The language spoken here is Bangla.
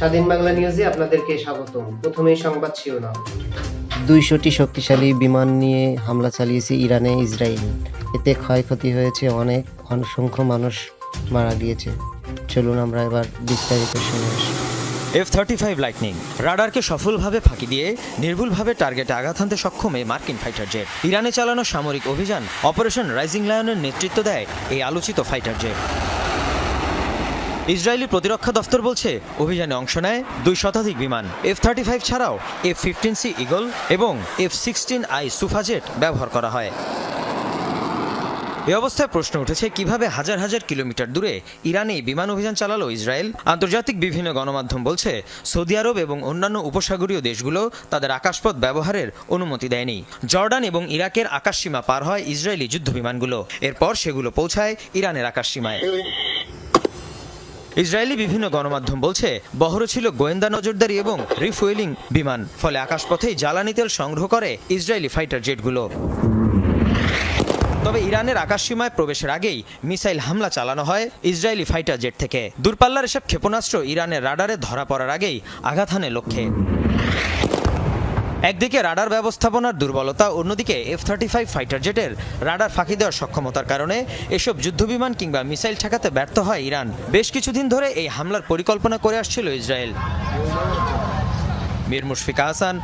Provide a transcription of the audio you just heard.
স্বাধীন বাংলা নিউজে আপনাদেরকে স্বাগতম। প্রথমেই সংবাদ শিরোনাম। ২০০টি শক্তিশালী বিমান নিয়ে হামলা চালিয়েছে ইরানে ইসরায়েল। এতে ক্ষয়ক্ষতি হয়েছে, অসংখ্য মানুষ মারা গিয়েছে। চলুন আমরা এবার বিস্তারিত শুনে আসি। F-35 লাইটনিং রাডারকে সফলভাবে ফাঁকি দিয়ে নির্ভুলভাবে টার্গেটে আঘাত হানতে সক্ষম এই মার্কিন ফাইটার জেট। ইরানে চালানো সামরিক অভিযান অপারেশন রাইজিং লায়নের নেতৃত্ব দেয় এই আলোচিত ফাইটার জেট। ইসরায়েলি প্রতিরক্ষা দফতর বলছে অভিযানে অংশ নেয় ২ শতাধিক বিমান। F-35 ছাড়াও F-15C ঈগল এবং F-16I সুফাজেট ব্যবহার করা হয়। এ অবস্থায় প্রশ্ন উঠেছে, কিভাবে হাজার হাজার কিলোমিটার দূরে ইরানে বিমান অভিযান চালালো ইসরায়েল। আন্তর্জাতিক বিভিন্ন গণমাধ্যম বলছে, সৌদি আরব এবং অন্যান্য উপসাগরীয় দেশগুলো তাদের আকাশপথ ব্যবহারের অনুমতি দেয়নি। জর্ডান এবং ইরাকের আকাশসীমা পার হয় ইসরায়েলি যুদ্ধবিমানগুলো। এরপর সেগুলো পৌঁছায় ইরানের আকাশসীমায়। ইসরায়েলি বিভিন্ন গণমাধ্যম বলছে, বহরে ছিল গোয়েন্দা নজরদারি এবং রিফুয়েলিং বিমান। ফলে আকাশপথেই জ্বালানি তেল সংগ্রহ করে ইসরায়েলি ফাইটার জেটগুলো। তবে ইরানের আকাশসীমায় প্রবেশের আগেই মিসাইল হামলা চালানো হয় ইসরায়েলি ফাইটার জেট থেকে। দূরপাল্লার এসব ক্ষেপণাস্ত্র ইরানের রাডারে ধরা পড়ার আগেই আঘাত হানে লক্ষ্যে। একদিকে রাডার ব্যবস্থাপনার দুর্বলতা, অন্যদিকে F-35 ফাইটার জেটের রাডার ফাঁকি দেওয়ার সক্ষমতার কারণে এসব যুদ্ধবিমান কিংবা মিসাইল ঠেকাতে ব্যর্থ হয় ইরান। বেশ কিছুদিন ধরে এই হামলার পরিকল্পনা করে আসছিল ইসরায়েল। মীর মুশফিকা হাসান,